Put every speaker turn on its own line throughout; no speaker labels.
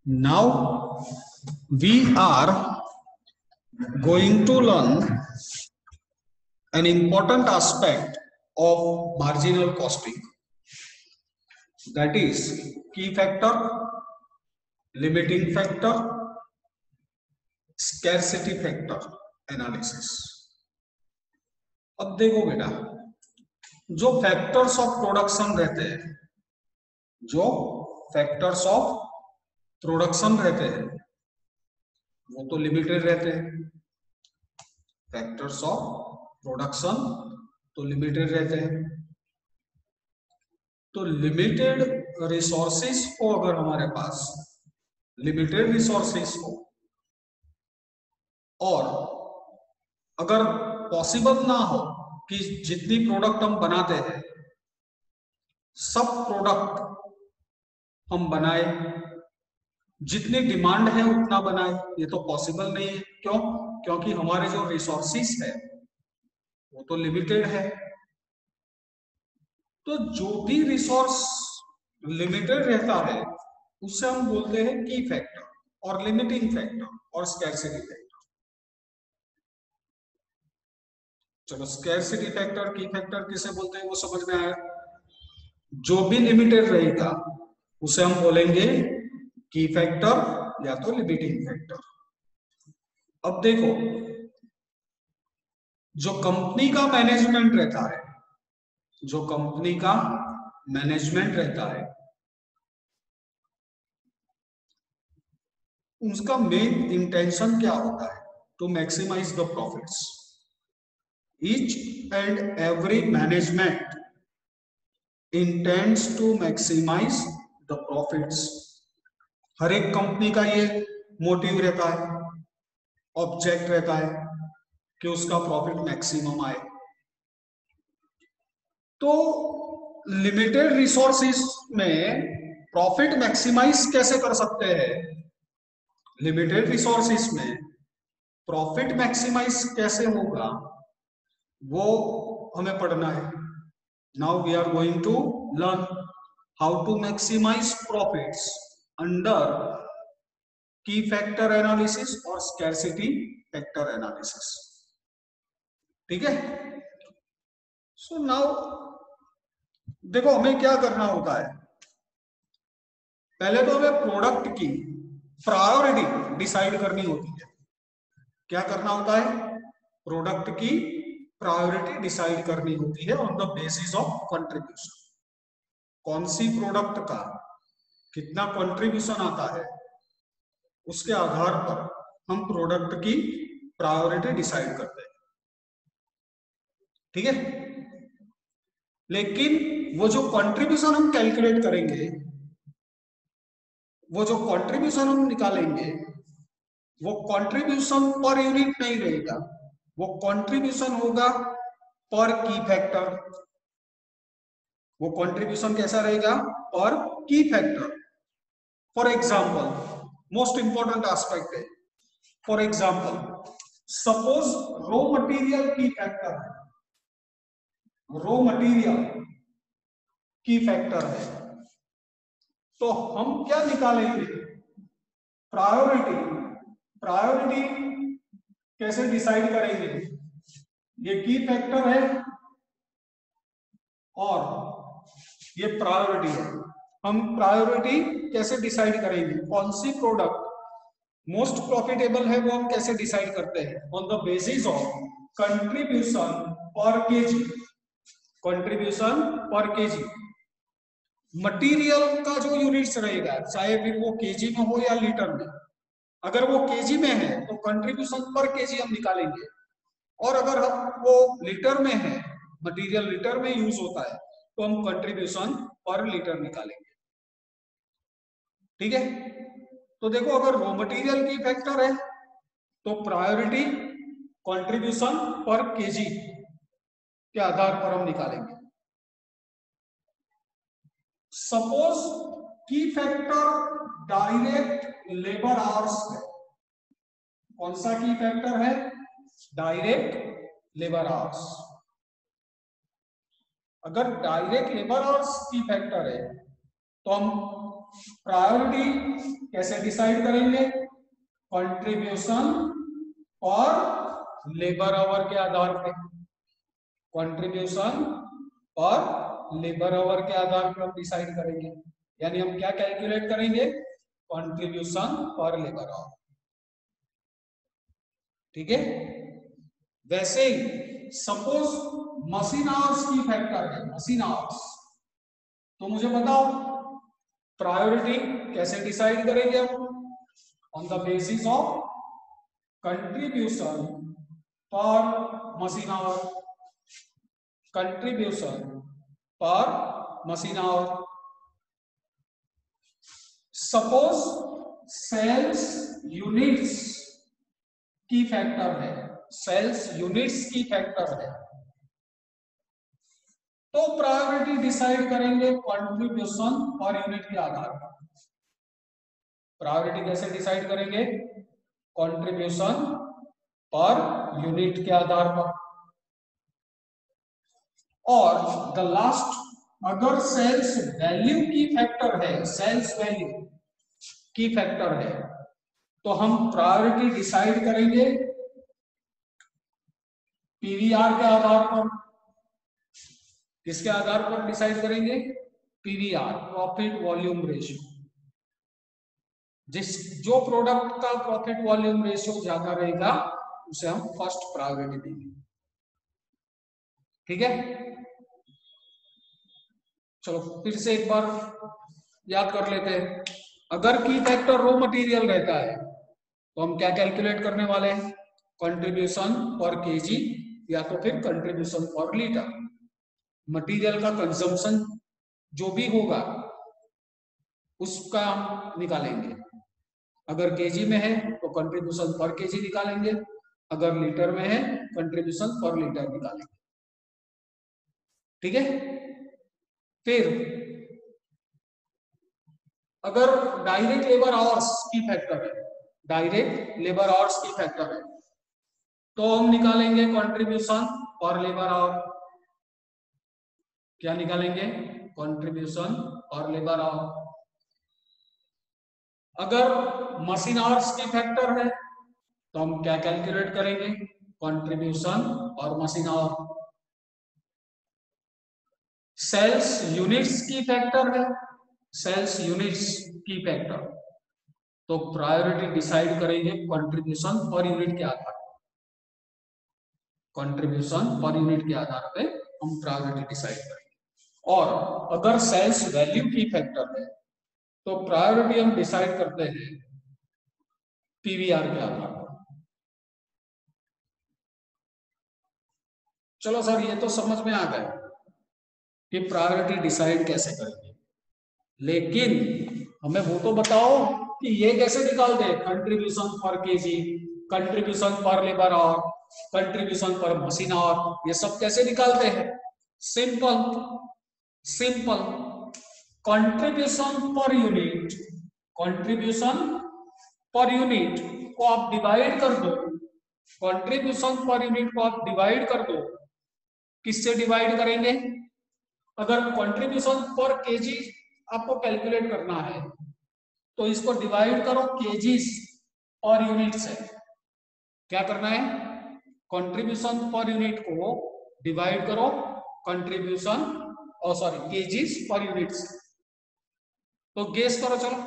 Now we are going to learn an important aspect of marginal costing, that is key factor, limiting factor, scarcity factor analysis. अब देखो बेटा, जो factors of production रहते हैं, जो factors of production रहते हैं वो तो लिमिटेड रहते हैं। फैक्टर्स ऑफ प्रोडक्शन तो लिमिटेड रहते हैं। तो लिमिटेड रिसोर्सेस को अगर हमारे पास लिमिटेड रिसोर्सेस हो और अगर पॉसिबल ना हो कि जितनी प्रोडक्ट हम बनाते हैं सब प्रोडक्ट हम बनाए, जितनी डिमांड है उतना बनाए, ये तो पॉसिबल नहीं है। क्यों? क्योंकि हमारे जो रिसोर्सेस है वो तो लिमिटेड है। तो जो भी रिसोर्स लिमिटेड रहता है उससे हम बोलते हैं की फैक्टर और लिमिटिंग फैक्टर और स्कैरसिटी फैक्टर। चलो, स्कैरसिटी फैक्टर की फैक्टर किसे बोलते हैं वो समझ में आया। जो भी लिमिटेड रहेगा उसे हम बोलेंगे की फैक्टर या तो लिमिटिंग फैक्टर। अब देखो, जो कंपनी का मैनेजमेंट रहता है, जो कंपनी का मैनेजमेंट रहता है उसका मेन इंटेंशन क्या होता है? To maximise the profits. Each and every management intends to maximise the profits. हर एक कंपनी का ये मोटिव रहता है, ऑब्जेक्ट रहता है कि उसका प्रॉफिट मैक्सिमम आए। तो लिमिटेड रिसोर्सेस में प्रॉफिट मैक्सिमाइज कैसे कर सकते हैं? लिमिटेड रिसोर्सेस में प्रॉफिट मैक्सिमाइज कैसे होगा वो हमें पढ़ना है। Now we are going to learn how to maximise profits under key factor analysis और स्कैरसिटी फैक्टर एनालिसिस। ठीक है? सो नाउ देखो, हमें क्या करना होता है। पहले तो हमें प्रोडक्ट की प्रायोरिटी डिसाइड करनी होती है। क्या करना होता है? प्रोडक्ट की प्रायोरिटी डिसाइड करनी होती है on the basis of contribution. कौन सी प्रोडक्ट का कितना कंट्रीब्यूशन आता है उसके आधार पर हम प्रोडक्ट की प्रायोरिटी डिसाइड करते हैं। ठीक है? लेकिन वो जो कंट्रीब्यूशन हम कैलकुलेट करेंगे, वो जो कंट्रीब्यूशन हम निकालेंगे, वो कंट्रीब्यूशन पर यूनिट नहीं रहेगा, वो कंट्रीब्यूशन होगा पर की फैक्टर। वो कंट्रीब्यूशन कैसा रहेगा? पर key factor. For example, most important aspect है। For example, suppose raw material key factor है, रॉ मटेरियल की फैक्टर है, तो हम क्या निकालेंगे? प्रायोरिटी। प्रायोरिटी कैसे डिसाइड करेंगे? ये की फैक्टर है और ये प्रायोरिटी है। हम प्रायोरिटी कैसे डिसाइड करेंगे? कौन सी प्रोडक्ट मोस्ट प्रॉफिटेबल है वो हम कैसे डिसाइड करते हैं? On the basis of contribution per kg. Contribution per KG. Material का जो यूनिट्स रहेगा, चाहे फिर वो केजी में हो या लीटर में, अगर वो केजी में है तो कंट्रीब्यूशन पर केजी हम निकालेंगे, और अगर वो लीटर में है, मटेरियल लीटर में यूज होता है, तो हम कंट्रीब्यूशन पर लीटर निकालेंगे। ठीक है? तो देखो, अगर रॉ मटेरियल की फैक्टर है तो प्रायोरिटी कंट्रीब्यूशन पर केजी के आधार पर हम निकालेंगे। सपोज की फैक्टर डायरेक्ट लेबर आवर्स है। कौन सा की फैक्टर है? Direct labour hours. अगर direct labour hours key factor है तो हम प्रायोरिटी कैसे डिसाइड करेंगे? कंट्रीब्यूशन पर लेबर आवर के आधार पे, कंट्रीब्यूशन पर लेबर आवर के आधार पर हम डिसाइड करेंगे। यानी हम क्या कैलकुलेट करेंगे? Contribution per labour our. ठीक है। वैसे ही suppose machine hours key factor है, मशीन आवर्स, तो मुझे बताओ प्रायोरिटी कैसे डिसाइड करेंगे हम? On the basis of contribution per machine hour, contribution per machine hour. Suppose sales units key factor है, सेल्स यूनिट्स की फैक्टर है, तो प्रायोरिटी डिसाइड करेंगे कंट्रीब्यूशन पर यूनिट के आधार पर। प्रायोरिटी कैसे डिसाइड करेंगे? कंट्रीब्यूशन पर यूनिट के आधार पर। और द लास्ट, अगर सेल्स वैल्यू की फैक्टर है, सेल्स वैल्यू की फैक्टर है, तो हम प्रायोरिटी डिसाइड करेंगे पीवीआर के आधार पर। किसके आधार पर डिसाइड करेंगे? PVR, profit volume ratio. जो प्रोडक्ट का प्रॉफिट वॉल्यूम रेशियो ज्यादा रहेगा उसे हम फर्स्ट प्रायोरिटी देंगे। ठीक है, चलो फिर से एक बार याद कर लेते हैं। अगर की फैक्टर रॉ मटेरियल रहता है तो हम क्या कैलकुलेट करने वाले हैं? कंट्रीब्यूशन पर केजी या तो फिर कंट्रीब्यूशन पर लीटर। मटेरियल का कंजम्पशन जो भी होगा उसका हम निकालेंगे। अगर केजी में है तो कंट्रीब्यूशन पर केजी निकालेंगे, अगर लीटर में है कंट्रीब्यूशन पर लीटर निकालेंगे। ठीक है। फिर अगर direct labour hours key factor है, direct labour hours key factor है, तो हम निकालेंगे कंट्रीब्यूशन पर लेबर आवर। क्या निकालेंगे? Contribution per labour our. अगर मशीन आवर्स की फैक्टर है तो हम क्या कैलकुलेट करेंगे? कंट्रीब्यूशन और machine our. Sales units key factor है, सेल्स यूनिट्स की फैक्टर, तो प्रायोरिटी डिसाइड करेंगे कंट्रीब्यूशन पर यूनिट के आधार पर। कंट्रीब्यूशन पर यूनिट के आधार पे हम प्रायोरिटी डिसाइड करेंगे। और अगर सेल्स वैल्यू की फैक्टर है तो प्रायोरिटी हम डिसाइड करते हैं पीवीआर के आधार पर। चलो सर ये तो समझ में आ गया कि प्रायोरिटी डिसाइड कैसे करेंगे, लेकिन हमें वो तो बताओ कि ये कैसे निकालते हैं? Contribution per kg, contribution per labour hour, contribution per machine our, ये सब कैसे निकालते हैं? Simple simple, contribution per unit, contribution per unit को आप डिवाइड कर दो, कंट्रीब्यूशन पर यूनिट को आप डिवाइड कर दो। किससे डिवाइड करेंगे? अगर कंट्रीब्यूशन पर केजी आपको कैलकुलेट करना है तो इसको डिवाइड करो केजीस पर यूनिट से। क्या करना है? कंट्रीब्यूशन पर यूनिट को डिवाइड करो कंट्रीब्यूशन और सॉरी केजीस पर यूनिट से। तो गेस करो, चलो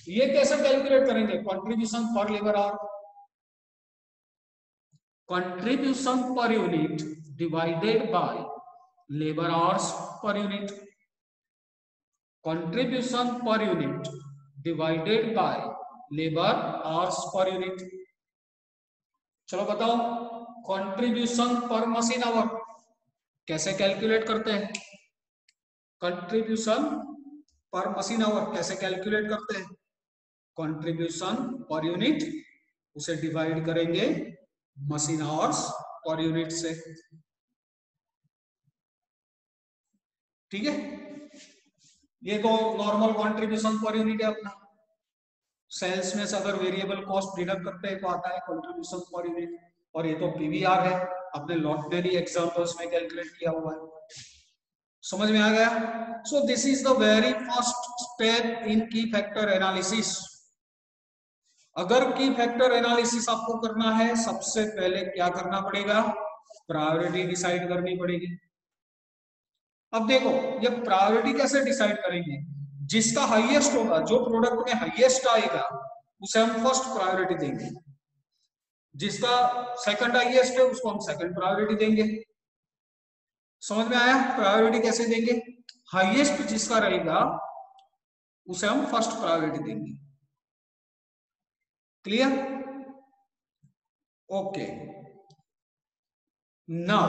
ये कैसे कैलकुलेट करेंगे? Contribution per labour hour, contribution per unit divided by labour hours per unit, contribution per unit divided by labour hours per unit. चलो बताओ कंट्रीब्यूशन पर मशीन आवर कैसे कैलकुलेट करते हैं? कंट्रीब्यूशन पर मशीन आवर कैसे calculate करते हैं? Contribution per unit उसे divide करेंगे मशीन आवर्स पर यूनिट से। ठीक है, ये तो नॉर्मल कंट्रीब्यूशन पर यूनिट है अपना। सेल्स में से अगर वेरिएबल कॉस्ट डिडक्ट करते हैं तो आता है कंट्रीब्यूशन पर यूनिट, और ये तो पीवीआर है, अपने लॉटनरी एग्जांपल्स में कैलकुलेट किया हुआ है। समझ में आ गया? So this is the very first step in key factor analysis. अगर की फैक्टर एनालिसिस आपको करना है, सबसे पहले क्या करना पड़ेगा? प्रायोरिटी डिसाइड करनी पड़ेगी। अब देखो, ये प्रायोरिटी कैसे डिसाइड करेंगे? जिसका हाईएस्ट होगा, जो प्रोडक्ट में हाईएस्ट आएगा, उसे हम फर्स्ट प्रायोरिटी देंगे। जिसका सेकंड हाईएस्ट है, उसको हम सेकंड प्रायोरिटी देंगे। समझ में आया? प्रायोरिटी कैसे देंगे? हाईएस्ट जिसका रहेगा उसे हम फर्स्ट प्रायोरिटी देंगे। Clear? Okay. Now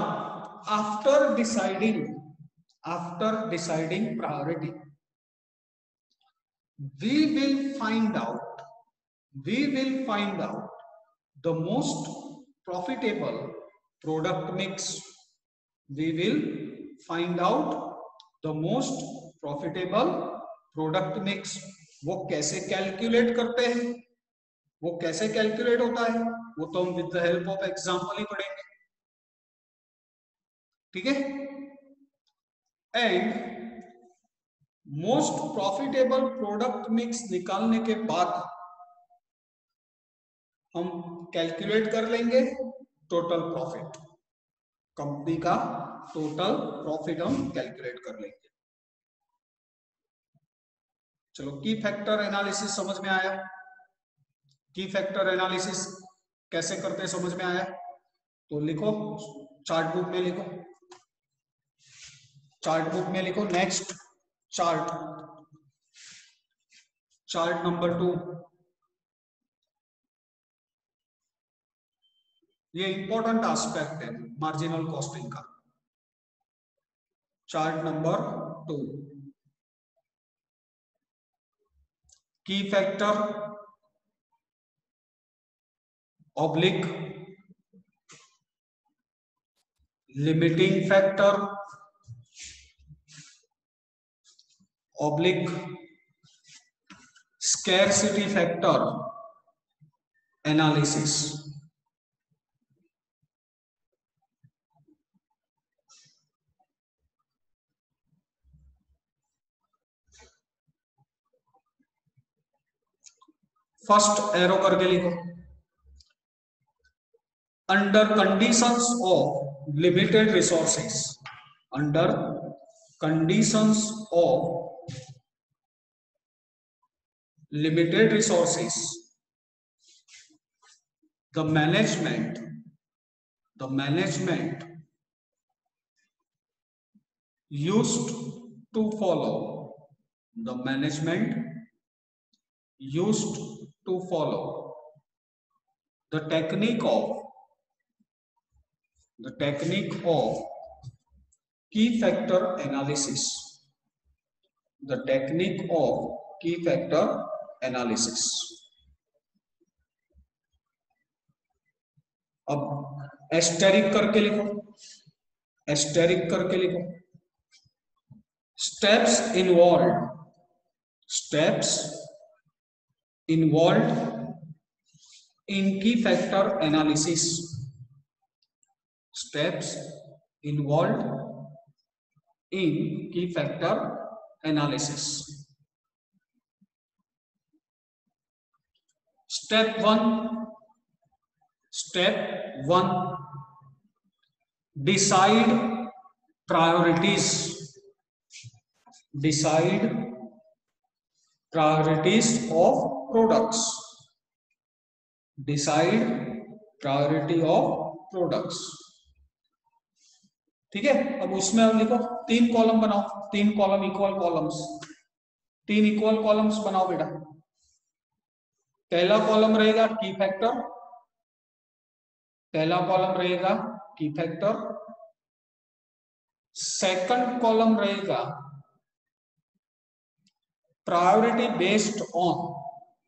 after deciding priority, we will find out the most profitable product mix. We will find out the most profitable product mix. वो कैसे कैलकुलेट करते हैं, वो कैसे कैलकुलेट होता है, वो तो हम with the help of example ही पढ़ेंगे। ठीक है? And most profitable product mix निकालने के बाद हम कैलकुलेट कर लेंगे टोटल प्रॉफिट। कंपनी का टोटल प्रॉफिट हम कैलकुलेट कर लेंगे। चलो, की फैक्टर एनालिसिस समझ में आया? की फैक्टर एनालिसिस कैसे करते समझ में आया? तो लिखो, चार्ट बुक में लिखो, चार्ट बुक में लिखो। Next chart number 2। ये इंपॉर्टेंट एस्पेक्ट है मार्जिनल कॉस्टिंग का। चार्ट नंबर 2, की factor oblique limiting factor oblique scarcity factor analysis. First arrow करके लिखो, under conditions of limited resources, under conditions of limited resources, the management used to follow the technique of key factor analysis, the technique of key factor analysis. अब asterisk करके लिखो, steps involve in key factor analysis, steps involve in key factor analysis. Step 1 decide priorities of products, decide priority of products. ठीक है? अब उसमें अब लिखो, 3 column बनाओ, 3 column equal columns, 3 equal columns बनाओ बेटा। पहला कॉलम रहेगा की फैक्टर, सेकंड कॉलम रहेगा priority based on,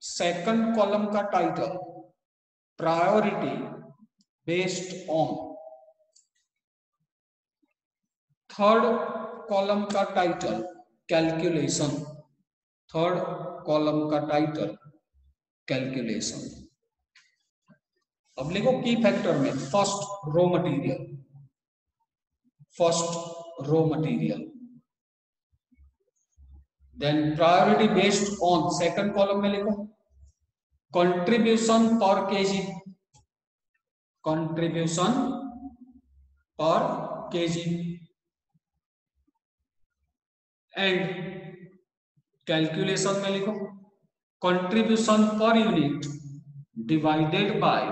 second column का title priority based on, third column का टाइटल कैलकुलेशन, अब लिखो की फैक्टर में first raw material, then priority based on, second column में लिखो contribution per kg, contribution per kg, and calculation में लिखो contribution per unit divided by,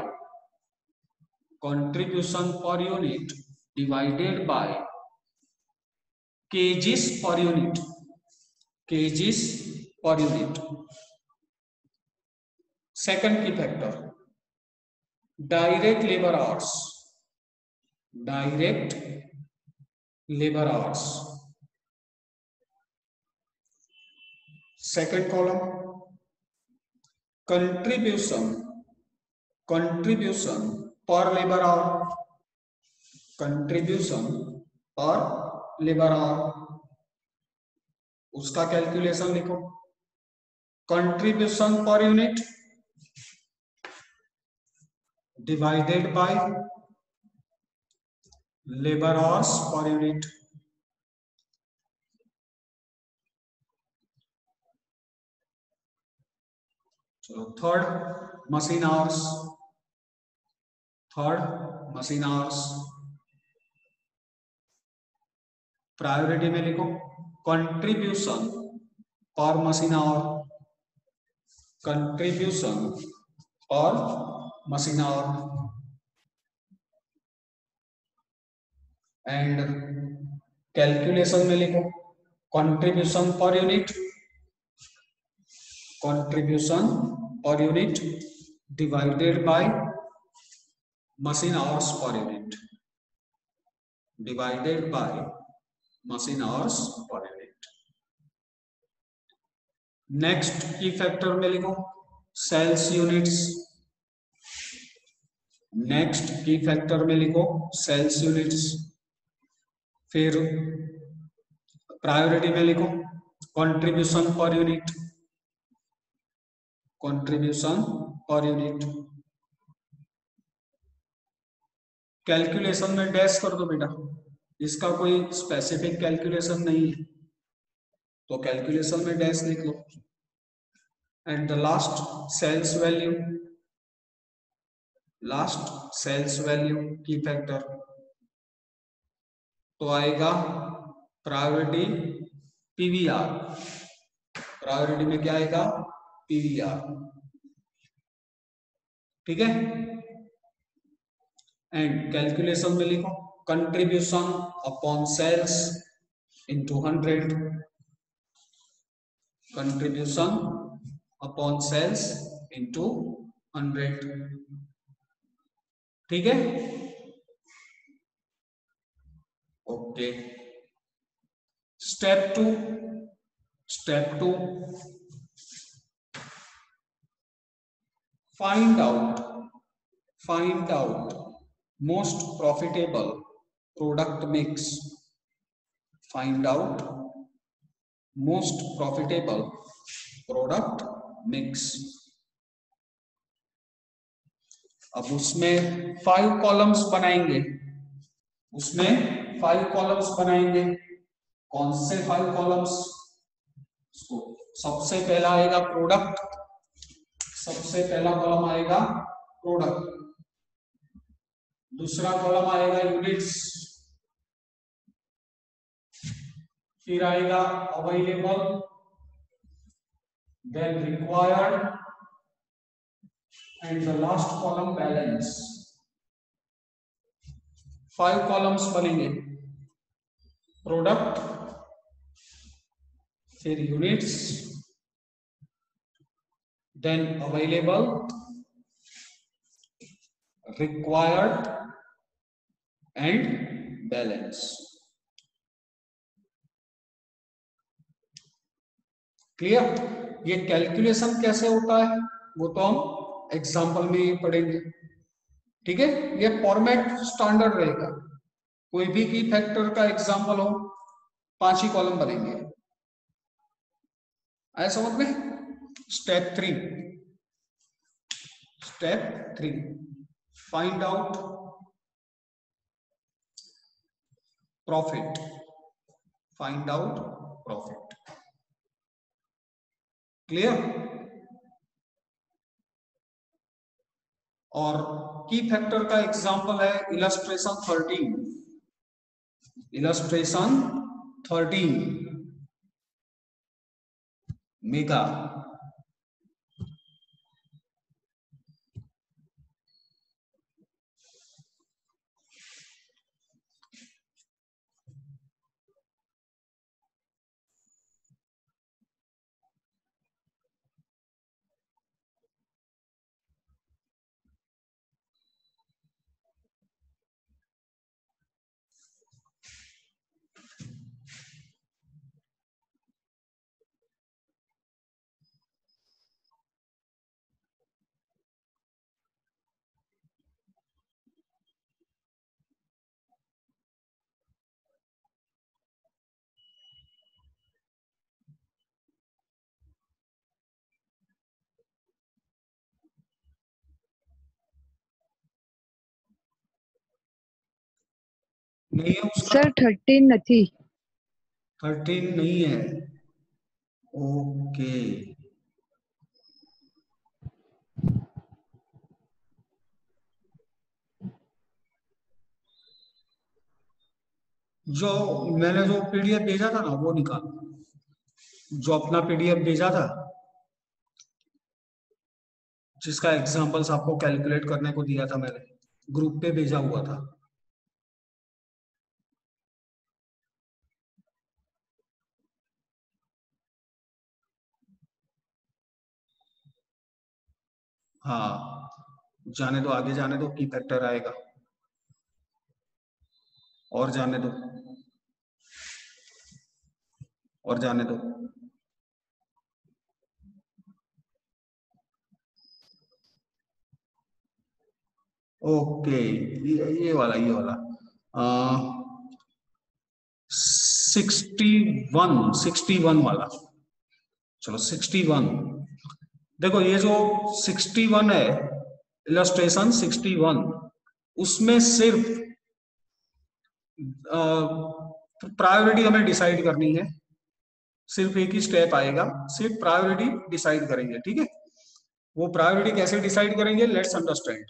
contribution per unit divided bye kgs per unit, kgs per unit. Second key factor direct labour hours, direct labour hours. Second column contribution, contribution per labour hour, contribution per labour hour, उसका calculation लिखो contribution per unit divided by labour hours per unit. चलो third machine hours, third machine hours priority में लिखो contribution per machine hour, contribution per machine hour, and calculation में लिखो contribution per unit, contribution per unit divided by machine hours per unit, divided by machine hours per unit. Next की factor में लिखो sales units, next की factor में लिखो sales units, फिर priority में लिखो contribution per unit, contribution per unit, calculation में डैश कर दो बेटा, इसका कोई स्पेसिफिक कैलकुलेशन नहीं है तो कैलकुलेशन में डैश लिख लो, and the last sales value, last sales value key factor तो आएगा प्रायोरिटी पीवीआर, प्रायोरिटी में क्या आएगा पीवीआर, ठीक है। एंड कैलकुलेशन में लिखो contribution upon sales into 100, contribution upon sales into 100, ठीक है। Okay step 2, step 2 find out, find out most profitable product mix, find out most profitable product mix। अब उसमें 5 कॉलम्स बनाएंगे, उसमें 5 कॉलम्स बनाएंगे, कौन से 5 कॉलम्स, सबसे पहला आएगा प्रोडक्ट, सबसे पहला कॉलम आएगा प्रोडक्ट, दूसरा कॉलम आएगा यूनिट्स, फिर आएगा available, then required, and the last column balance. 5 columns बनेंगे, प्रोडक्ट, फिर units, then available, required and balance. Clear. ये कैलकुलेशन कैसे होता है वो तो हम एग्जाम्पल में ही पढ़ेंगे, ठीक है। ये फॉर्मेट स्टैंडर्ड रहेगा, कोई भी की फैक्टर का एग्जाम्पल हो 5 ही कॉलम बनेंगे, आया समझ में। Step 3, step 3 find out profit, find out profit. Clear. और की फैक्टर का एग्जांपल है इलस्ट्रेशन 13। Illustration 13 mega. नहीं है उसका।
सर 13 नहीं।
13 नहीं है। ओके। जो मैंने जो पीडीएफ भेजा था ना वो निकाल, जो अपना पीडीएफ भेजा था जिसका एग्जांपल्स आपको कैलकुलेट करने को दिया था, मैंने ग्रुप पे भेजा हुआ था। हाँ, जाने दो, आगे जाने दो, की फैक्टर आएगा। और जाने दो, और जाने दो। ओके, ये वाला 61 वाला। चलो 61। देखो ये जो 61 है, इलस्ट्रेशन 61, उसमें सिर्फ प्रायोरिटी हमें डिसाइड करनी है। सिर्फ एक ही स्टेप आएगा, सिर्फ प्रायोरिटी डिसाइड करेंगे, ठीक है। वो प्रायोरिटी कैसे डिसाइड करेंगे, लेट्स अंडरस्टैंड।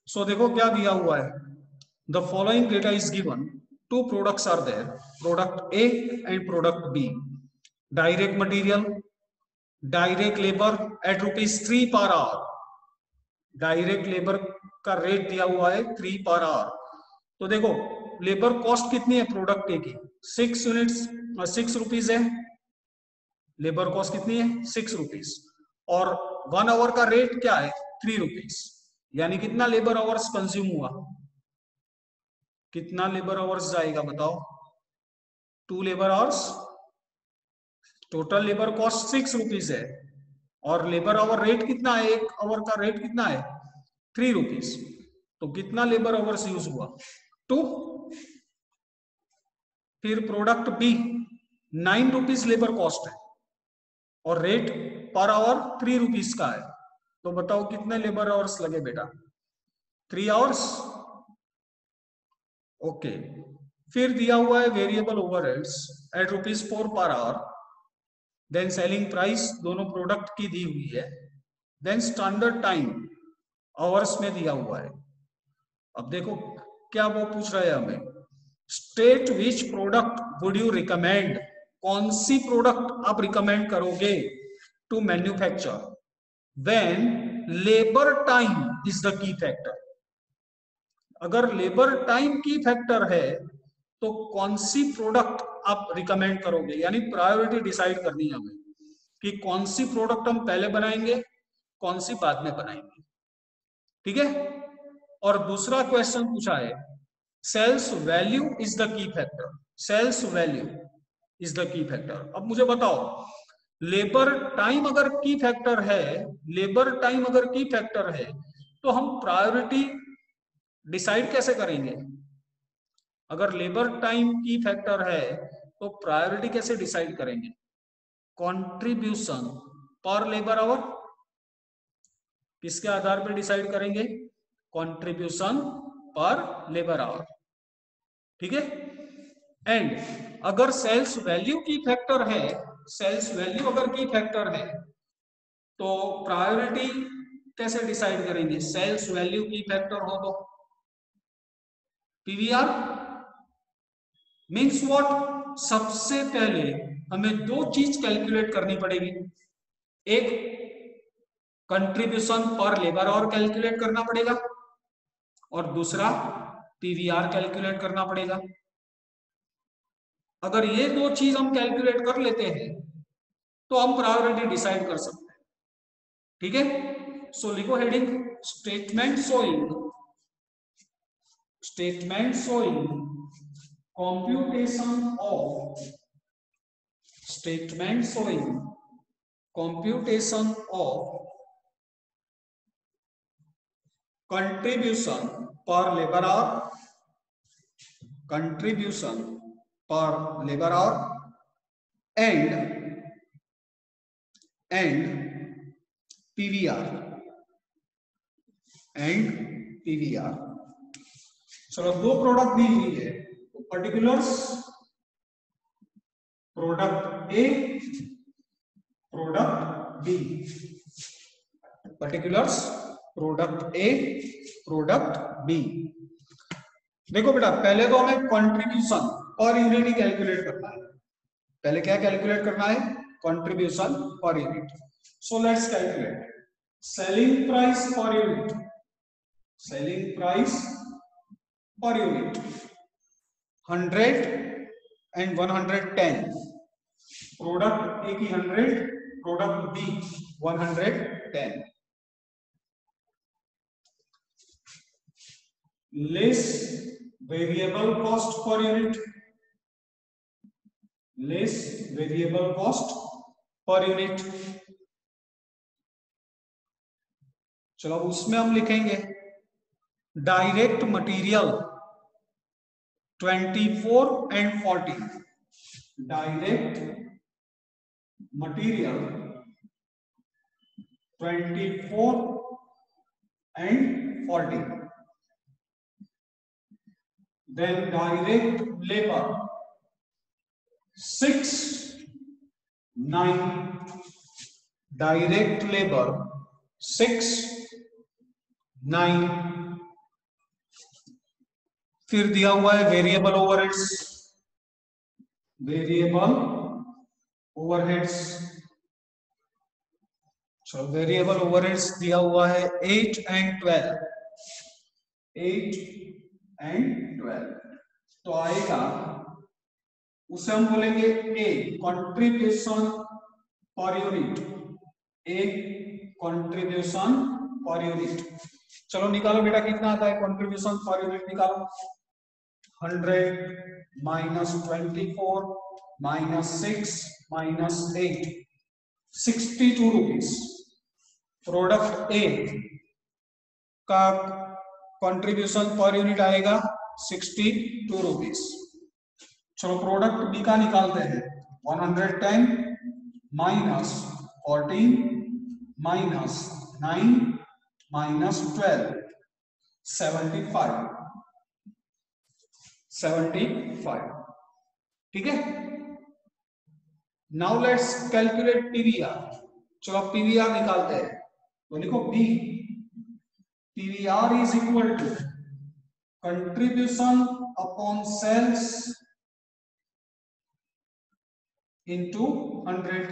सो देखो क्या दिया हुआ है, the following data is given, two products are there, product A and product B, direct material, direct labour at ₹3 per hour. Direct labour का रेट दिया हुआ है 3 पर आवर। तो देखो लेबर कॉस्ट कितनी है प्रोडक्ट ए की, 6 यूनिट्स, 6 रुपीज है। लेबर कॉस्ट कितनी है, 6 रुपीज। और 1 आवर का रेट क्या है, 3 रुपीज। यानी कितना लेबर आवर्स कंज्यूम हुआ, कितना लेबर आवर्स जाएगा बताओ, 2 labour hours. Total labour cost 6 rupees है और लेबर आवर रेट कितना है, 1 आवर का रेट कितना है, 3 रुपीज। तो कितना लेबर आवर्स यूज हुआ, 2। फिर product B 9 rupees labour cost है और रेट पर आवर 3 रुपीज का है। तो बताओ कितने लेबर आवर्स लगे बेटा, 3 आवर्स। ओके। फिर दिया हुआ है variable overheads at ₹4 per hour, then selling price दोनों प्रोडक्ट की दी हुई है, देन स्टैंडर्ड टाइम आवर्स में दिया हुआ है। अब देखो क्या वो पूछ रहा है हमें, state which product would you recommend, कौन सी प्रोडक्ट आप रिकमेंड करोगे to manufacture when labour time is the key factor. अगर लेबर टाइम की फैक्टर है तो कौन सी प्रोडक्ट आप रिकमेंड करोगे, यानी प्रायोरिटी डिसाइड करनी है हमें कि कौन सी प्रोडक्ट हम पहले बनाएंगे, कौन सी बाद में बनाएंगे, ठीक है। और दूसरा क्वेश्चन पूछा है, sales value is the key factor, sales value is the key factor. अब मुझे बताओ लेबर टाइम अगर की फैक्टर है, लेबर टाइम अगर की फैक्टर है तो हम प्रायोरिटी डिसाइड कैसे करेंगे। अगर लेबर टाइम की फैक्टर है तो प्रायोरिटी कैसे डिसाइड करेंगे, कंट्रीब्यूशन पर लेबर आवर, किसके आधार पर डिसाइड करेंगे, कंट्रीब्यूशन पर लेबर आवर, ठीक है। एंड अगर सेल्स वैल्यू की फैक्टर है सेल्स वैल्यू अगर की फैक्टर है तो प्रायोरिटी कैसे डिसाइड करेंगे? सेल्स वैल्यू की फैक्टर हो तो पीवीआर मीन्स व्हाट? सबसे पहले हमें दो चीज कैलकुलेट करनी पड़ेगी। एक contribution per labour our calculate करना पड़ेगा और दूसरा पीवीआर कैलकुलेट करना पड़ेगा। अगर ये दो चीज हम कैलकुलेट कर लेते हैं तो हम प्रायोरिटी डिसाइड कर सकते हैं। ठीक है, सो लिखो heading statement showing computation of statement showing computation of contribution per labor hour and PVR चलो दो प्रोडक्ट दी हुई है तो particulars product A product B, particulars product A product B. देखो बेटा पहले तो हमें कंट्रीब्यूशन पर यूनिट ही कैलकुलेट करना है। पहले क्या कैलकुलेट करना है? Contribution per unit. So let's calculate selling price per unit. Selling price per unit 100 and 110, product A की 100, product B 110। Less variable cost per unit, less variable cost per unit. चलो उसमें हम लिखेंगे direct material 24 and 40, direct material 24 and 40, then direct labor 6, 9, direct labor 6, 9। फिर दिया हुआ है variable overheads, variable overheads. चलो वेरिएबल ओवरहेड्स दिया हुआ है 8 and 12, 8 and 12। तो आएगा उसे हम बोलेंगे ए कंट्रीब्यूशन पर यूनिट, ए कंट्रीब्यूशन पर यूनिट। चलो निकालो बेटा कितना आता है कंट्रीब्यूशन पर यूनिट, निकालो 100 minus 24 minus 6 minus 8, 62 rupees. Product ए का कंट्रीब्यूशन पर यूनिट आएगा 62 रुपीज। चलो प्रोडक्ट बी का निकालते हैं 110 माइनस 14 माइनस 9 माइनस 12, 75। ठीक है, नाउ लेट्स कैलकुलेट पीवीआर। चलो पीवीआर निकालते हैं तो लिखो B PVR is equal to contribution upon sales into 100,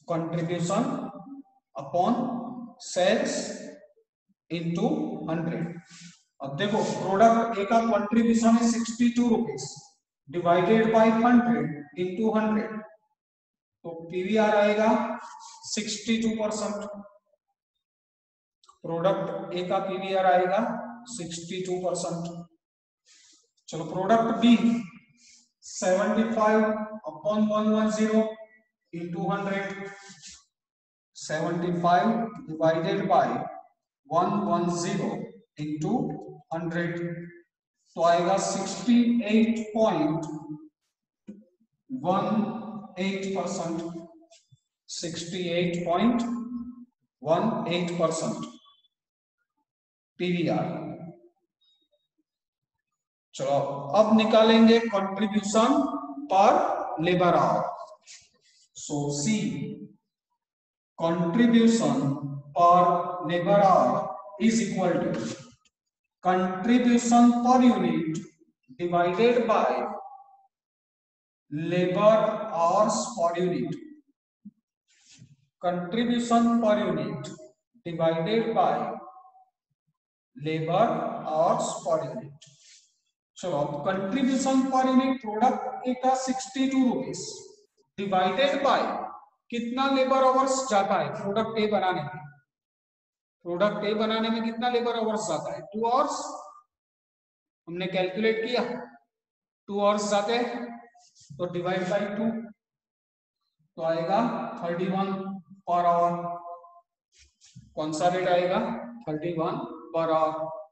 contribution upon sales into 100। अब देखो प्रोडक्ट ए का कंट्रीब्यूशन है 62 रुपीज डिवाइडेड बाय 100 into 100, तो पीवीआर आएगा 62%। प्रोडक्ट ए का पीवीआर आएगा 62%। चलो product B 75 upon 110 into 100, 75 divided by 110 into 100, तो आएगा 68.18%, 68.18% पीवीआर। चलो अब निकालेंगे contribution per labour our. So C, contribution per labor hour is equal to contribution per unit divided by labor hours per unit. Contribution per unit divided by labor hours per unit. चलो अब contribution per unit product ए का 62 rupees divided by कितना labour hours जाता है product ए बनाने में। Product ए बनाने में कितना लेबर आवर्स जाता है 2 आवर्स। हमने कैलकुलेट किया 2 आवर्स जाते हैं तो डिवाइड बाय 2 तो आएगा 31 पर आवर। कौन सा रेट आएगा 31 per hour.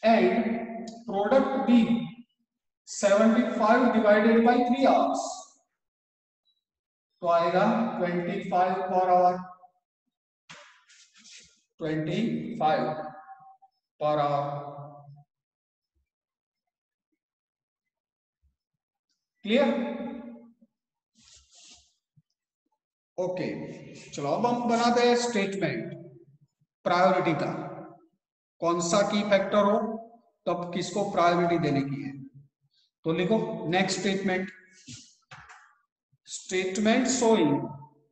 And product B 75 divided by 3 hours तो आएगा 25 per hour. 25 per hour. Clear? Okay चलो अब हम बनाते हैं स्टेटमेंट प्रायोरिटी का। कौन सा की फैक्टर हो तब किसको प्रायोरिटी देने की है। तो लिखो next statement. Statement showing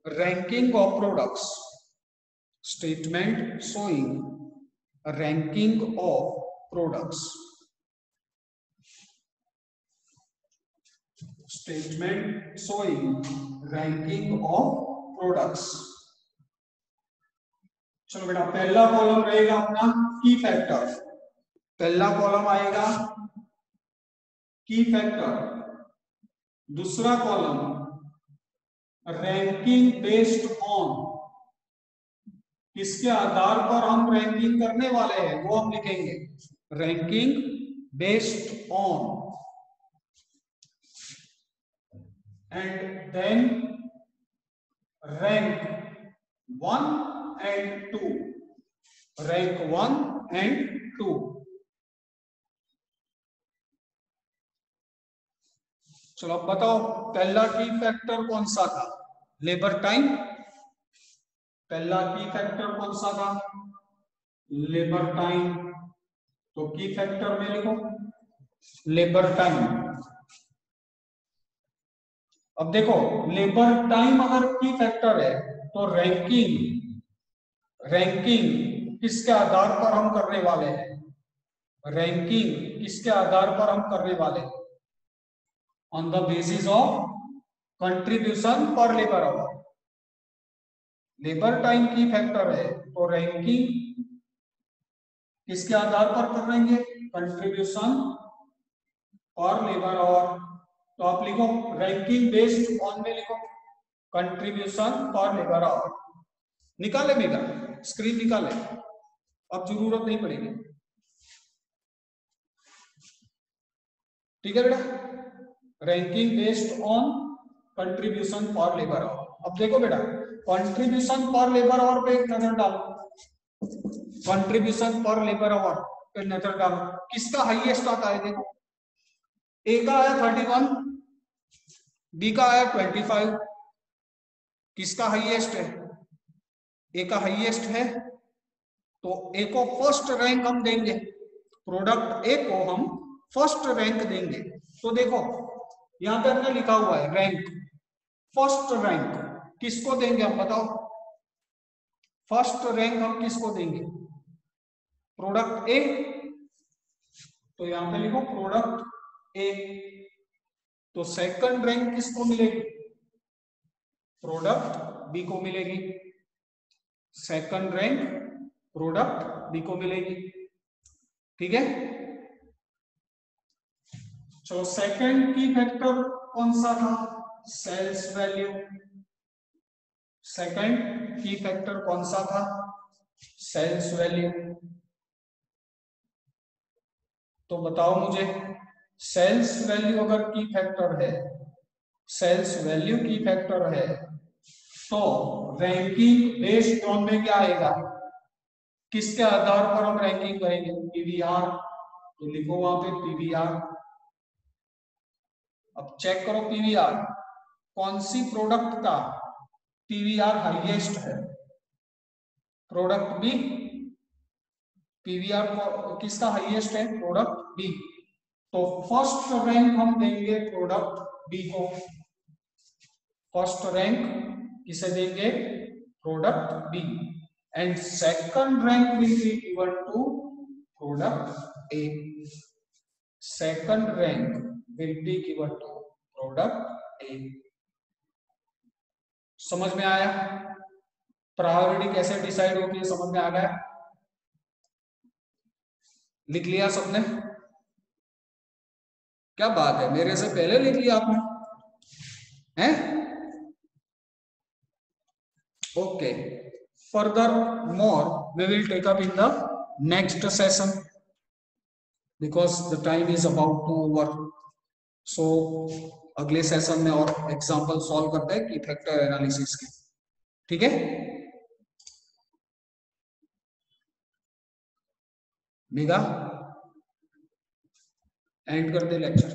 ranking of products. Statement showing ranking of products. Statement showing ranking of products. चलो बेटा पहला कॉलम रहेगा अपना की फैक्टर। पहला कॉलम आएगा की फैक्टर। दूसरा कॉलम रैंकिंग बेस्ड ऑन। किसके आधार पर हम रैंकिंग करने वाले हैं वो हम लिखेंगे ranking based on. And then rank 1 and 2। Rank 1 and 2। चलो अब बताओ पहला की फैक्टर कौन सा था लेबर टाइम। पहला की फैक्टर कौन सा था लेबर टाइम। तो की फैक्टर में लिखो लेबर टाइम। अब देखो लेबर टाइम अगर की फैक्टर है तो रैंकिंग किसके आधार पर हम करने वाले हैं। रैंकिंग किसके आधार पर हम करने वाले हैं on the basis of contribution per labour our. Labour time key factor है तो रैंकिंग किसके आधार पर करेंगे कंट्रीब्यूशन पर लेबर आवर। तो आप लिखो रैंकिंग बेस्ड ऑन में लिखो कंट्रीब्यूशन पर लेबर आवर। निकाले मेगा स्क्रीन निकाले अब जरूरत नहीं पड़ेगी। ठीक है बेटा ranking based on contribution per labour our. अब देखो बेटा कंट्रीब्यूशन पर लेबर आवर पे एक नजर डालो। कंट्रीब्यूशन पर लेबर आवर पे नजर डालो किसका हाईएस्ट आता है। देखो ए का आया 31 बी का आया 25। किसका हाईएस्ट है ए का हाईएस्ट है तो ए को फर्स्ट रैंक हम देंगे। प्रोडक्ट ए को हम फर्स्ट रैंक देंगे। तो देखो यहां पे हमने लिखा हुआ है रैंक फर्स्ट रैंक किसको देंगे हम बताओ। फर्स्ट रैंक हम किसको देंगे प्रोडक्ट ए। तो यहां पे लिखो प्रोडक्ट ए। तो सेकंड रैंक किसको मिलेगी प्रोडक्ट बी को मिलेगी। सेकंड रैंक प्रोडक्ट बी को मिलेगी। ठीक है चलो सेकंड की फैक्टर कौन सा था sales value. Second key factor कौन सा था सेल्स वैल्यू। तो बताओ मुझे सेल्स वैल्यू अगर की फैक्टर है सेल्स वैल्यू की फैक्टर है तो रैंकिंग बेस्ड ऑन में क्या आएगा किसके आधार पर हम रैंकिंग करेंगे पीवीआर। तो लिखो वहां पे पीवीआर। अब चेक करो पीवीआर कौन सी प्रोडक्ट का पीवीआर हाईएस्ट है? Product B. पीवीआर किसका हाईएस्ट है? Product B. तो फर्स्ट रैंक हम देंगे प्रोडक्ट बी को। फर्स्ट रैंक किसे देंगे? Product B. And second rank will be given to product A. Second rank will be given to product A. समझ में आया? प्रायोरिटी कैसे डिसाइड होती है, समझ में आ गया? लिख लिया सबने? क्या बात है, मेरे से पहले लिख लिया आपने हैं? Okay, further more we will take up in the next session because the time is about to over. So अगले सेशन में और एग्जांपल सॉल्व करते हैं की फैक्टर एनालिसिस के। ठीक है मेगा, एंड कर दे लेक्चर।